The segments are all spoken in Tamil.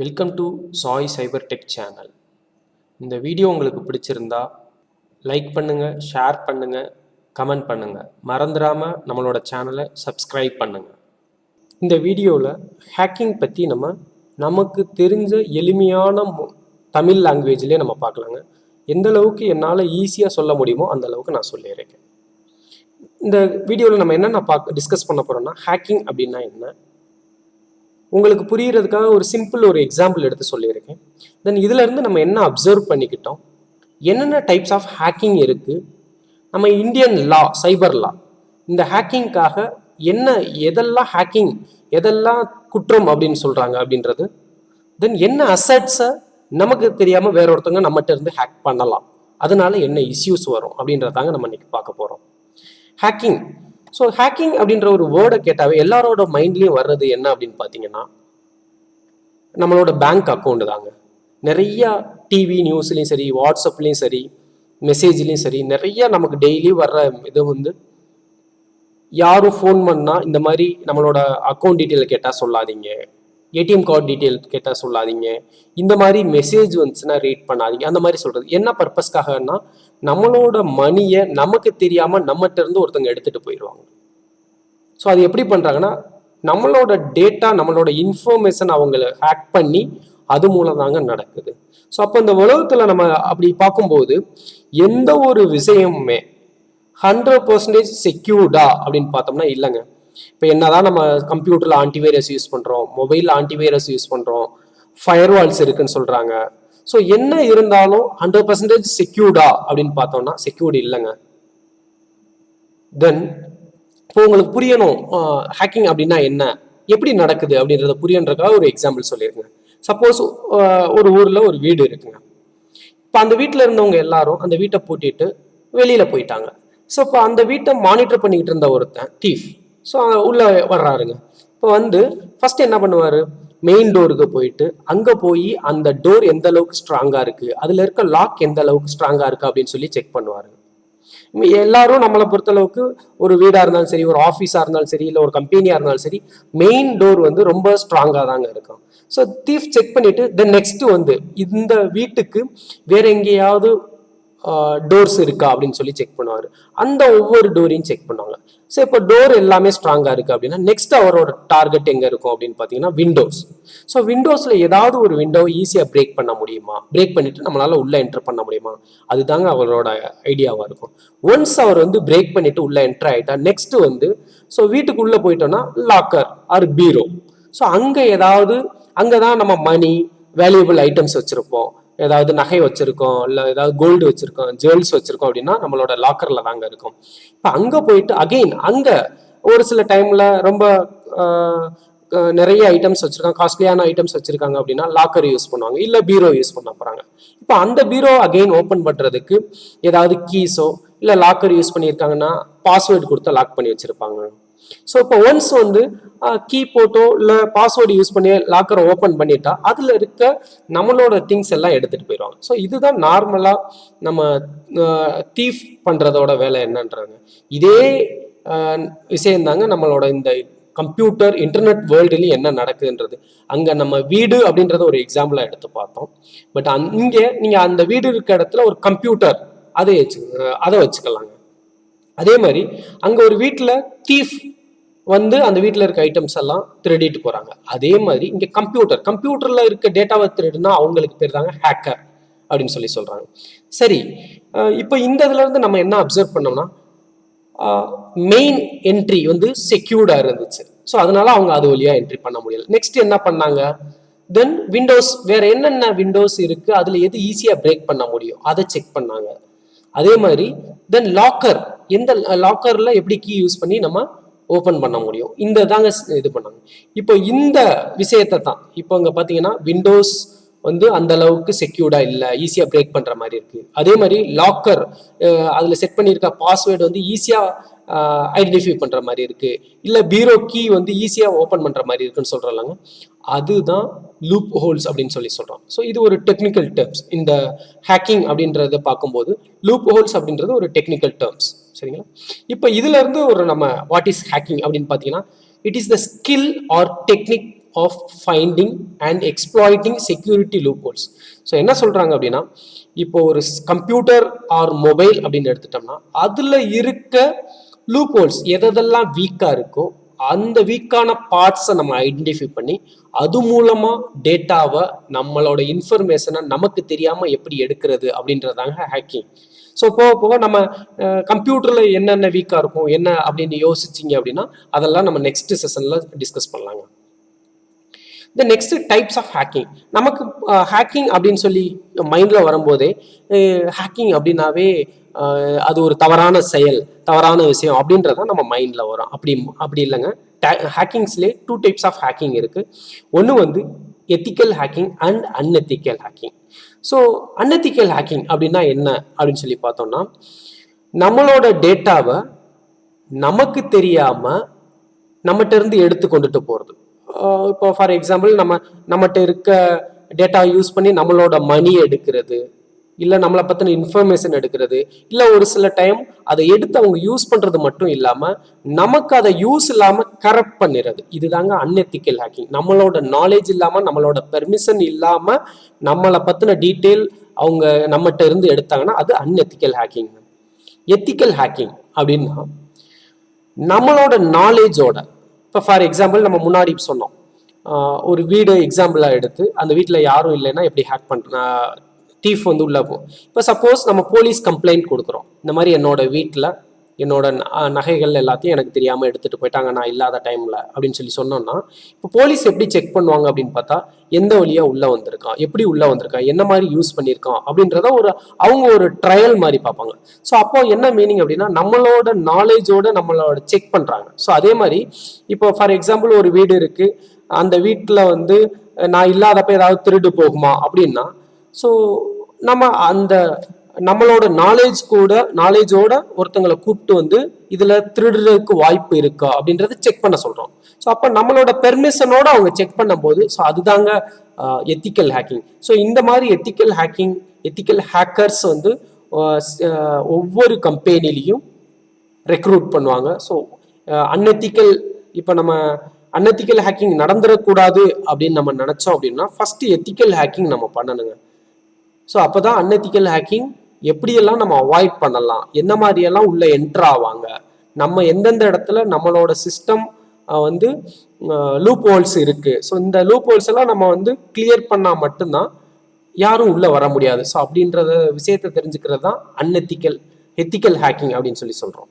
Welcome to Sai cyber tech channel. இந்த வீடியோ உங்களுக்கு பிடிச்சிருந்தா லைக் பண்ணுங்கள், ஷேர் பண்ணுங்கள், கமெண்ட் பண்ணுங்கள். மறந்துடாமல் நம்மளோட சேனலை சப்ஸ்கிரைப் பண்ணுங்கள். இந்த வீடியோவில் ஹேக்கிங் பற்றி நமக்கு தெரிஞ்ச எளிமையான தமிழ் லாங்குவேஜ்லேயே நம்ம பார்க்கலாங்க. எந்த அளவுக்கு என்னால் ஈஸியாக சொல்ல முடியுமோ அந்த அளவுக்கு நான் சொல்லியிருக்கேன். இந்த வீடியோவில் நம்ம என்னென்ன டிஸ்கஸ் பண்ண போகிறோம்னா, ஹேக்கிங் அப்படின்னா என்ன, உங்களுக்கு புரிகிறதுக்காக ஒரு சிம்பிள் எக்ஸாம்பிள் எடுத்து சொல்லியிருக்கேன். தென் இதிலேருந்து நம்ம என்ன அப்சர்வ் பண்ணிக்கிட்டோம், என்னென்ன டைப்ஸ் ஆஃப் ஹேக்கிங் இருக்குது, நம்ம இந்தியன் லா, சைபர் லா, இந்த ஹேக்கிங்காக என்ன, எதெல்லாம் ஹேக்கிங், எதெல்லாம் குற்றம் அப்படின்னு சொல்கிறாங்க அப்படின்றது, தென் என்ன அசட்ஸை நமக்கு தெரியாமல் வேற ஒருத்தவங்க நம்மகிட்ட இருந்து ஹேக் பண்ணலாம், அதனால என்ன இஷ்யூஸ் வரும் அப்படின்றதாங்க நம்ம இன்னைக்கு பார்க்க போகிறோம். ஹேக்கிங். ஸோ ஹேக்கிங் அப்படின்ற ஒரு வேர்டை கேட்டாவே எல்லாரோட மைண்ட்லேயும் வர்றது என்ன அப்படின்னு பார்த்தீங்கன்னா, நம்மளோட பேங்க் அக்கௌண்ட் தாங்க. நிறையா டிவி நியூஸ்லேயும் சரி, வாட்ஸ்அப்லேயும் சரி, மெசேஜ்லேயும் சரி, நிறையா நமக்கு டெய்லி வர்ற இது யாரும் ஃபோன் பண்ணால் இந்த மாதிரி நம்மளோட அக்கௌண்ட் டீட்டெயில் கேட்டால் சொல்லாதீங்க, ஏடிஎம் கார்டு டீட்டெயில் கேட்டால் சொல்லாதீங்க, இந்த மாதிரி மெசேஜ் வந்துச்சுன்னா ரீட் பண்ணாதீங்க, அந்த மாதிரி சொல்கிறது என்ன பர்பஸ்க்காகனா, நம்மளோட மணியை நமக்கு தெரியாமல் நம்மகிட்ட இருந்து ஒருத்தவங்க எடுத்துகிட்டு போயிடுவாங்க. ஸோ அது எப்படி பண்ணுறாங்கன்னா, நம்மளோட டேட்டா, நம்மளோட இன்ஃபர்மேஷன் அவங்கள ஹேக் பண்ணி அது மூலம் தாங்க நடக்குது. ஸோ அப்போ இந்த உலகத்தில் நம்ம அப்படி பார்க்கும்போது எந்த ஒரு விஷயமுமே 100% செக்யூர்டா அப்படின்னு பார்த்தோம்னா இல்லைங்க. இப்போ என்னதான் நம்ம கம்ப்யூட்டரில் ஆன்டிவைரஸ் யூஸ் பண்ணுறோம், மொபைலில் ஆன்டிவைரஸ் யூஸ் பண்ணுறோம், ஃபயர்வால்ஸ் இருக்குன்னு சொல்கிறாங்க. ஸோ என்ன இருந்தாலும் 100% செக்யூர்டா அப்படின்னு பார்த்தோம்னா செக்யூர்டு இல்லைங்க. தென் இப்போ உங்களுக்கு புரியணும் ஹேக்கிங் அப்படின்னா என்ன, எப்படி நடக்குது அப்படின்றத புரியன்றதுக்காக ஒரு எக்ஸாம்பிள் சொல்லியிருங்க. சப்போஸ் ஒரு ஊரில் ஒரு வீடு இருக்குங்க. இப்போ அந்த வீட்டில் இருந்தவங்க எல்லாரும் அந்த வீட்டை பூட்டிட்டு வெளியில் போயிட்டாங்க. ஸோ இப்போ அந்த வீட்டை மானிட்டர் பண்ணிக்கிட்டு இருந்த ஒருத்தன் தீஃப் ஸோ உள்ளே வர்றாருங்க. இப்போ ஃபர்ஸ்ட் என்ன பண்ணுவார், மெயின் டோருக்கு போயிட்டு அங்கே போய் அந்த டோர் எந்த அளவுக்கு ஸ்ட்ராங்காக இருக்குது, அதில் இருக்க லாக் எந்த அளவுக்கு ஸ்ட்ராங்காக இருக்குது அப்படின்னு சொல்லி செக் பண்ணுவார். எல்லாரும் நம்மளை பொறுத்தளவுக்கு ஒரு வீடாக இருந்தாலும் சரி, ஒரு ஆஃபீஸாக இருந்தாலும் சரி, இல்லை ஒரு கம்பெனியாக இருந்தாலும் சரி, மெயின் டோர் ரொம்ப ஸ்ட்ராங்காக தாங்க இருக்கும். ஸோ தீஃப் செக் பண்ணிட்டு தென் நெக்ஸ்ட் இந்த வீட்டுக்கு வேற எங்கேயாவது டோர்ஸ் இருக்கா அப்படின்னு சொல்லி செக் பண்ணுவார். அந்த ஒவ்வொரு டோரையும் செக் பண்ணுவாங்க. ஸோ இப்போ டோர் எல்லாமே ஸ்ட்ராங்காக இருக்குது அப்படின்னா நெக்ஸ்ட் அவரோட டார்கெட் எங்கே இருக்கும் அப்படின்னு பார்த்தீங்கன்னா விண்டோஸ். ஸோ விண்டோஸில் ஏதாவது ஒரு விண்டோ ஈஸியாக பிரேக் பண்ண முடியுமா, பிரேக் பண்ணிட்டு நம்மளால உள்ளே என்டர் பண்ண முடியுமா, அதுதாங்க அவரோட ஐடியாவாக இருக்கும். ஒன்ஸ் அவர் பிரேக் பண்ணிட்டு உள்ளே என்டர் ஆகிட்டா நெக்ஸ்ட் ஸோ வீட்டுக்குள்ளே போயிட்டோம்னா லாக்கர் ஆர் பீரோ. ஸோ அங்கே தான் நம்ம மணி, வேல்யூபிள் ஐட்டம்ஸ் வச்சுருப்போம், ஏதாவது நகை வச்சிருக்கோம், இல்லை ஏதாவது கோல்டு வச்சிருக்கோம், ஜுவல்ஸ் வச்சிருக்கோம் அப்படின்னா நம்மளோட லாக்கர்ல தாங்க இருக்கும். இப்போ அங்கே போயிட்டு அகெயின் அங்கே ஒரு சில டைம்ல ரொம்ப நிறைய ஐட்டம்ஸ் வச்சிருக்காங்க, காஸ்ட்லியான ஐட்டம்ஸ் வச்சிருக்காங்க அப்படின்னா லாக்கர் யூஸ் பண்ணுவாங்க, இல்லை பீரோ யூஸ் பண்ண போறாங்க. இப்போ அந்த பீரோ அகெயின் ஓப்பன் பண்றதுக்கு ஏதாவது கீஸோ இல்லை லாக்கர் யூஸ் பண்ணியிருக்காங்கன்னா பாஸ்வேர்டு கொடுத்து லாக் பண்ணி வச்சிருப்பாங்க. ஸோ இப்போ ஒன்ஸ் கீ போட்டோ இல்லை பாஸ்வேர்டு யூஸ் பண்ணி லாக்கரை ஓப்பன் பண்ணிட்டா அதில் இருக்க நம்மளோட திங்ஸ் எல்லாம் எடுத்துகிட்டு போயிடுவாங்க. ஸோ இதுதான் நார்மலாக நம்ம தீஃப் பண்ணுறதோட வேலை என்னன்றாங்க. இதே விஷயந்தாங்க நம்மளோட இந்த கம்ப்யூட்டர் இன்டர்நெட் வேர்ல்டுலேயும் என்ன நடக்குதுன்றது. அங்கே நம்ம வீடு அப்படின்றத ஒரு எக்ஸாம்பிளாக எடுத்து பார்த்தோம். பட் இங்கே நீங்கள் அந்த வீடு இருக்க இடத்துல ஒரு கம்ப்யூட்டர் அதை வச்சுக்கலாங்க. அதே மாதிரி அங்கே ஒரு வீட்டில் தீஃப் அந்த வீட்டில் இருக்க ஐட்டம்ஸ் எல்லாம் திருடிட்டு போகிறாங்க. அதே மாதிரி இங்கே கம்ப்யூட்டரில் இருக்க டேட்டாவை திருடுனா அவங்களுக்கு பேர் தாங்க ஹேக்கர் அப்படின்னு சொல்லி சொல்கிறாங்க. சரி, இப்போ இந்த இதுலேருந்து நம்ம என்ன அப்சர்வ் பண்ணோம்னா மெயின் என்ட்ரி செக்யூர்டாக இருந்துச்சு. ஸோ அதனால அவங்க அது வழியாக என்ட்ரி பண்ண முடியல. நெக்ஸ்ட் என்ன பண்ணாங்க, தென் விண்டோஸ், வேற என்னென்ன விண்டோஸ் இருக்குது, அதில் எது ஈஸியாக பிரேக் பண்ண முடியும் அதை செக் பண்ணாங்க. அதே மாதிரி தென் லாக்கர், எந்த லாக்கர்ல எப்படி கீ யூஸ் பண்ணி நம்ம ஓப்பன் பண்ண முடியும், இந்த தாங்க இது பண்ணாங்க. இப்போ இந்த விஷயத்தை தான் இப்போ இங்கே பார்த்தீங்கன்னா விண்டோஸ் அந்த அளவுக்கு செக்யூர்டா இல்லை, ஈஸியாக பிரேக் பண்ணுற மாதிரி இருக்கு. அதே மாதிரி லாக்கர் அதில் செட் பண்ணியிருக்க பாஸ்வேர்டு ஈஸியாக ஐடென்டிஃபை பண்ணுற மாதிரி இருக்கு, இல்லை பீரோ கீ ஈஸியாக ஓப்பன் பண்ணுற மாதிரி இருக்குன்னு சொல்கிறாங்க. அதுதான் லூப் ஹோல்ஸ் அப்படின்னு சொல்லி சொல்கிறோம். ஸோ இது ஒரு டெக்னிக்கல் டேர்ம்ஸ். இந்த ஹேக்கிங் அப்படின்றத பார்க்கும்போது லூப் ஹோல்ஸ் அப்படின்றது ஒரு டெக்னிக்கல் டேர்ம்ஸ். சரிங்களா? இப்போ இதுல இருந்து நம்ம வாட் இஸ் ஹேக்கிங் அப்படின்னு பார்த்தீங்கன்னா, it is the skill or technique of finding and exploiting security loopholes. So என்ன சொல்றாங்க அப்படின்னா, இப்போ ஒரு கம்ப்யூட்டர் ஆர் மொபைல் அப்படின்னு எடுத்துட்டோம்னா அதுல இருக்க லூப்ஹோல்ஸ் எதெல்லாம் வீக்கா இருக்கோ அந்த வீக்கான பார்ட்ஸை நம்ம ஐடென்டிஃபை பண்ணி அது மூலமா டேட்டாவை, நம்மளோட இன்ஃபர்மேஷனை நமக்கு தெரியாம எப்படி எடுக்கிறது அப்படின்றதாங்க ஹேக்கிங். ஸோ போக போக நம்ம கம்ப்யூட்டர்ல என்னென்ன வீக்கா இருக்கும் என்ன அப்படின்னு யோசிச்சிங்க அப்படின்னா அதெல்லாம் நம்ம நெக்ஸ்ட் செஷன்ல டிஸ்கஸ் பண்ணலாங்க. The next types of hacking. நமக்கு ஹேக்கிங் அப்படின்னு சொல்லி மைண்ட்ல வரும்போதே ஹேக்கிங் அப்படின்னாவே அது ஒரு தவறான செயல், தவறான விஷயம் அப்படின்றத நம்ம மைண்ட்ல வரும். அப்படி இல்லைங்க. ஹேக்கிங்ஸ்லேயே 2 டைப்ஸ் ஆஃப் ஹேக்கிங் இருக்கு. ஒன்று வந்து ethical hacking and unethical hacking. So unethical hacking அப்படின்னா என்ன அப்படின்னு சொல்லி பார்த்தோம்னா, நம்மளோட டேட்டாவை நமக்கு தெரியாம நம்மகிட்ட இருந்து எடுத்து கொண்டுட்டு போறது. இப்போ ஃபார் எக்ஸாம்பிள் நம்மகிட்ட இருக்க டேட்டா யூஸ் பண்ணி நம்மளோட மணி எடுக்கிறது, இல்லை நம்மளை பற்றின இன்ஃபர்மேஷன் எடுக்கிறது, இல்லை ஒரு சில டைம் அதை எடுத்து அவங்க யூஸ் பண்ணுறது மட்டும் இல்லாமல் நமக்கு அதை யூஸ் இல்லாமல் கரெக்ட் பண்ணிடுறது. இதுதாங்க அன்எத்திக்கல் ஹேக்கிங். நம்மளோட நாலேஜ் இல்லாமல், நம்மளோட பெர்மிஷன் இல்லாமல் நம்மளை பற்றின டீட்டெயில் அவங்க நம்மகிட்ட இருந்து எடுத்தாங்கன்னா அது அன்எத்திக்கல் ஹேக்கிங். எத்திக்கல் ஹேக்கிங் அப்படின்னா நம்மளோட நாலேஜோட, இப்போ ஃபார் எக்ஸாம்பிள் நம்ம முன்னாடி சொன்னோம், ஒரு வீடு எக்ஸாம்பிளாக எடுத்து அந்த வீட்டில் யாரும் இல்லைன்னா எப்படி ஹேக் பண்ணுற தீஃப் வந்து உள்ளே போகும். இப்போ சப்போஸ் நம்ம போலீஸ் கம்ப்ளைண்ட் கொடுக்குறோம், இந்த மாதிரி என்னோட வீட்டில் என்னோட நகைகள் எல்லாத்தையும் எனக்கு தெரியாமல் எடுத்துகிட்டு போயிட்டாங்க நான் இல்லாத டைமில் அப்படின்னு சொல்லி சொன்னோம்னா, இப்போ போலீஸ் எப்படி செக் பண்ணுவாங்க அப்படின்னு பார்த்தா எந்த வழியாக உள்ளே வந்திருக்கான், எப்படி உள்ளே வந்திருக்கான், என்ன மாதிரி யூஸ் பண்ணியிருக்கான் அப்படின்றத அவங்க ஒரு ட்ரையல் மாதிரி பார்ப்பாங்க. ஸோ அப்போ என்ன மீனிங் அப்படின்னா நம்மளோட நாலேஜோட நம்மளோட செக் பண்ணுறாங்க. ஸோ அதே மாதிரி இப்போ ஃபார் எக்ஸாம்பிள் ஒரு வீடு இருக்குது, அந்த வீட்டில் வந்து நான் இல்லாதப்ப ஏதாவது திருடு போகுமா அப்படின்னா, ஸோ நம்ம அந்த நம்மளோட நாலேஜோட ஒருத்தங்களை கூப்பிட்டு வந்து இதுல திருடுறதுக்கு வாய்ப்பு இருக்கா அப்படின்றத செக் பண்ண சொல்றோம். ஸோ அப்போ நம்மளோட பெர்மிஷனோட அவங்க செக் பண்ணும்போது ஸோ அதுதாங்க எத்திக்கல் ஹேக்கிங். ஸோ இந்த மாதிரி எத்திக்கல் ஹேக்கர்ஸ் வந்து ஒவ்வொரு கம்பெனிலையும் ரெக்ரூட் பண்ணுவாங்க. ஸோ அன்எத்திக்கல் இப்போ நம்ம அன்எத்திக்கல் ஹேக்கிங் நடந்துடக்கூடாது அப்படின்னு நம்ம நினைச்சோம் அப்படின்னா ஃபர்ஸ்ட் எத்திக்கல் ஹேக்கிங் நம்ம பண்ணணுங்க. ஸோ அப்போதான் அன்எத்திக்கல் ஹேக்கிங் எப்படியெல்லாம் நம்ம அவாய்ட் பண்ணலாம், என்ன மாதிரியெல்லாம் உள்ள என்ட்ரு ஆவாங்க, நம்ம எந்தெந்த இடத்துல நம்மளோட சிஸ்டம் வந்து லூப் ஹோல்ஸ் இருக்கு, ஸோ இந்த லூப் ஹோல்ஸ் எல்லாம் நம்ம வந்து கிளியர் பண்ணால் மட்டும்தான் யாரும் உள்ள வர முடியாது. ஸோ அப்படின்றத விஷயத்தை தெரிஞ்சுக்கிறது தான் எத்திக்கல் ஹேக்கிங் அப்படின்னு சொல்லி சொல்றோம்.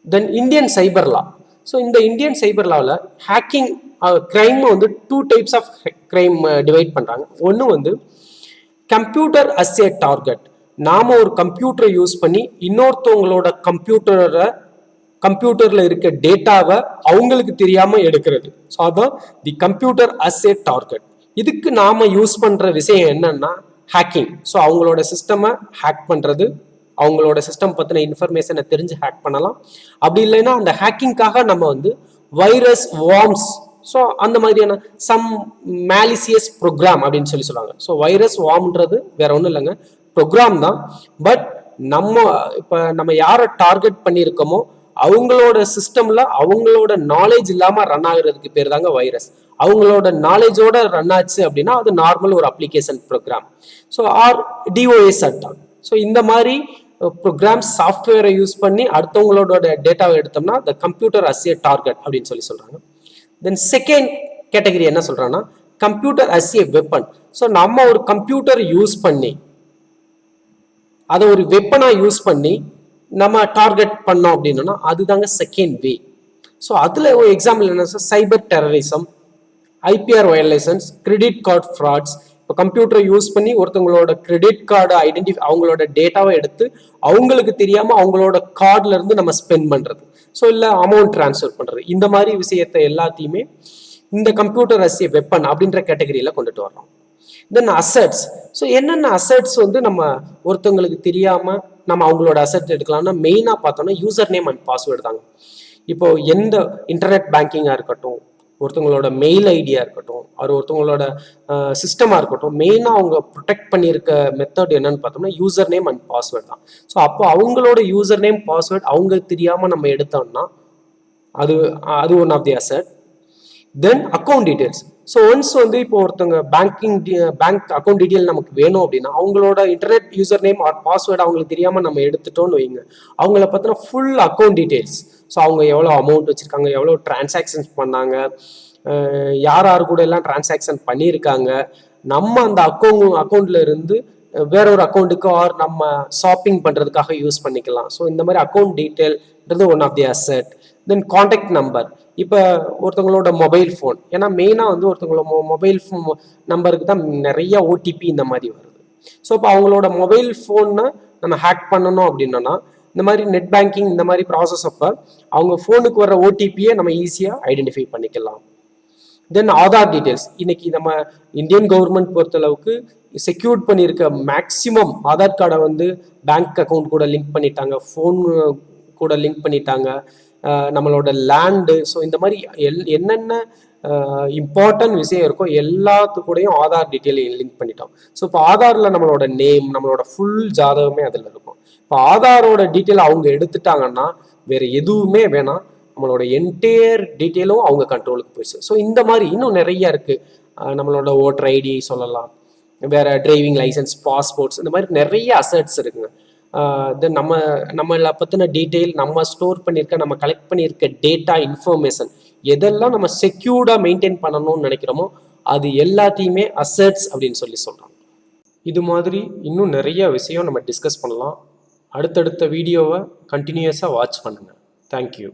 தென் இந்தியன் சைபர் லா. ஸோ இந்த இந்தியன் சைபர் லாவில் ஹேக்கிங் கிரைம் வந்து 2 டைப்ஸ் ஆஃப் கிரைம் டிவைட் பண்ணுறாங்க. ஒன்று வந்து கம்ப்யூட்டர் அஸ் ஏ டார்கெட். நாம ஒரு கம்ப்யூட்டரை யூஸ் பண்ணி இன்னொருத்தவங்களோட கம்ப்யூட்டர்ல இருக்க டேட்டாவை அவங்களுக்கு தெரியாம எடுக்கிறது. ஸோ அதான் the computer as a target. இதுக்கு நாம யூஸ் பண்ற விஷயம் என்னன்னா ஹேக்கிங். ஸோ அவங்களோட சிஸ்டமை ஹேக் பண்றது, அவங்களோட சிஸ்டம் பத்தின இன்ஃபர்மேஷனை தெரிஞ்சு ஹேக் பண்ணலாம். அப்படி இல்லைன்னா அந்த ஹேக்கிங்காக நம்ம வந்து வைரஸ், வார்ம்ஸ், ஸோ அந்த மாதிரியான சம் மேலிசியஸ் ப்ரோக்ராம் அப்படின்னு சொல்லி சொல்லுவாங்க. ஸோ வைரஸ், வார்ம்ன்றது வேற ஒன்றும் இல்லைங்க, ப்ரோக்ராம் தான். பட் நம்ம யாரை டார்கெட் பண்ணியிருக்கோமோ அவங்களோட சிஸ்டம்ல அவங்களோட நாலேஜ் இல்லாம ரன் ஆகுறதுக்கு பேர் தாங்க வைரஸ். அவங்களோட நாலேஜோட ரன் ஆச்சு அப்படின்னா அது நார்மல் ஒரு application program. So or DOS attack. So இந்த மாதிரி ப்ரோக்ராம் சாஃப்ட்வேரை யூஸ் பண்ணி அடுத்தவங்களோட டேட்டாவை எடுத்தோம்னா the computer as a target அப்படின்னு சொல்லி சொல்றாங்க. தென் செகண்ட் கேட்டகரி என்ன சொல்றாங்கன்னா computer as a weapon. So நம்ம ஒரு கம்ப்யூட்டர் யூஸ் பண்ணி அதை ஒரு வெப்பனா யூஸ் பண்ணி நம்ம டார்கெட் பண்ணோம் அப்படின்னா அதுதாங்க செகண்ட் வே. ஸோ அதுல ஒரு எக்ஸாம்பிள் என்ன, cyber terrorism, IPR violations, credit card frauds. இப்போ கம்ப்யூட்டரை யூஸ் பண்ணி ஒருத்தவங்களோட கிரெடிட் கார்டை அவங்களோட டேட்டாவை எடுத்து அவங்களுக்கு தெரியாம அவங்களோட கார்டுல இருந்து நம்ம ஸ்பெண்ட் பண்றது, ஸோ இல்லை அமௌண்ட் டிரான்ஸ்ஃபர் பண்றது, இந்த மாதிரி விஷயத்தை எல்லாத்தையுமே இந்த கம்ப்யூட்டர் அஸ் ஏ வெப்பன் அப்படின்ற கேட்டகரியில கொண்டுட்டு வர்றோம். தென் அசட்ஸ். ஸோ என்னென்ன அசட்ஸ் வந்து நம்ம ஒருத்தவங்களுக்கு தெரியாம நம்ம அவங்களோட அசட் எடுக்கலாம்னா மெயினாக பார்த்தோம்னா யூசர் நேம் அண்ட் பாஸ்வேர்டு தாங்க. இப்போ எந்த இன்டர்நெட் பேங்கிங்காக இருக்கட்டும், ஒருத்தவங்களோட மெயில் ஐடியா இருக்கட்டும், ஒருத்தவங்களோட சிஸ்டமாக இருக்கட்டும், மெயினாக அவங்க ப்ரொடெக்ட் பண்ணியிருக்க மெத்தட் என்னன்னு பார்த்தோம்னா யூசர் நேம் அண்ட் பாஸ்வேர்டு தான். ஸோ அப்போ அவங்களோட யூசர் நேம் பாஸ்வேர்டு அவங்க தெரியாமல் நம்ம எடுத்தோம்னா அது one of the asset. Then account details. So once வந்து இப்போ ஒருத்தவங்க பேங்க் அக்கௌண்ட் டீடைல் நமக்கு வேணும் அப்படின்னா அவங்களோட internet user name or password அவங்களுக்கு தெரியாம நம்ம எடுத்துட்டோம்னு வைங்க, அவங்கள பத்தின ஃபுல் அக்கௌண்ட் டீடைல்ஸ். ஸோ அவங்க எவ்வளோ அமௌண்ட் வச்சிருக்காங்க, எவ்வளோ டிரான்சாக்ஷன்ஸ் பண்ணாங்க, யார் யார் கூட எல்லாம் டிரான்சாக்ஷன் பண்ணியிருக்காங்க, நம்ம அந்த அக்கௌண்ட்ல இருந்து வேற ஒரு அக்கௌண்ட்டுக்கு ஆர் நம்ம ஷாப்பிங் பண்றதுக்காக யூஸ் பண்ணிக்கலாம். ஸோ இந்த மாதிரி அக்கௌண்ட் டீடைல்ன்றது one of the asset. Then contact number. இப்போ ஒருத்தவங்களோட மொபைல் ஃபோன், ஏன்னா மெயினாக வந்து ஒருத்தவங்களோட மொபைல் ஃபோன் நம்பருக்கு தான் நிறைய ஓடிபி இந்த மாதிரி வருது. ஸோ இப்போ அவங்களோட மொபைல் ஃபோனை நம்ம ஹேக் பண்ணணும் அப்படின்னா இந்த மாதிரி நெட் பேங்கிங் இந்த மாதிரி ப்ராசஸ் அப்போ அவங்க ஃபோனுக்கு வர ஓடிபியை நம்ம ஈஸியாக ஐடென்டிஃபை பண்ணிக்கலாம். தென் ஆதார் டீடைல்ஸ். இன்னைக்கு நம்ம இந்தியன் கவர்மெண்ட் பொறுத்தளவுக்கு செக்யூர்ட் பண்ணியிருக்க மேக்சிமம் ஆதார் கார்டை வந்து பேங்க் அக்கௌண்ட் கூட லிங்க் பண்ணிட்டாங்க, ஃபோன் கூட லிங்க் பண்ணிட்டாங்க, நம்மளோட லேண்டு. ஸோ இந்த மாதிரி என்னென்ன இம்பார்ட்டன்ட் விஷயம் இருக்கோ எல்லாத்துக்கூடையும் ஆதார் டீட்டெயில் லிங்க் பண்ணிட்டோம். ஸோ இப்போ ஆதாரில் நம்மளோட நேம், நம்மளோட ஃபுல் ஜாதகமே அதில் இருக்கும். இப்போ ஆதாரோட டீட்டெயில் அவங்க எடுத்துட்டாங்கன்னா வேற எதுவுமே வேணாம், நம்மளோட என்டையர் டீட்டெயிலும் அவங்க கண்ட்ரோலுக்கு போயிடுச்சு. ஸோ இந்த மாதிரி இன்னும் நிறைய இருக்கு. நம்மளோட ஓட்டர் ஐடி சொல்லலாம், வேற டிரைவிங் லைசன்ஸ், பாஸ்போர்ட்ஸ், இந்த மாதிரி நிறைய அசட்ஸ் இருக்குங்க. தென் நம்மளை பற்றின டீட்டெயில், நம்ம ஸ்டோர் பண்ணியிருக்க, நம்ம கலெக்ட் பண்ணியிருக்க டேட்டா இன்ஃபர்மேஷன் எதெல்லாம் நம்ம செக்யூர்டாக மெயின்டைன் பண்ணணும்னு நினைக்கிறோமோ அது எல்லாத்தையுமே அசட்ஸ் அப்படின்னு சொல்கிறோம். இது மாதிரி இன்னும் நிறைய விஷயம் நம்ம டிஸ்கஸ் பண்ணலாம். அடுத்தடுத்த வீடியோவை கண்டினியூஸாக வாட்ச் பண்ணுங்கள். தேங்க்யூ.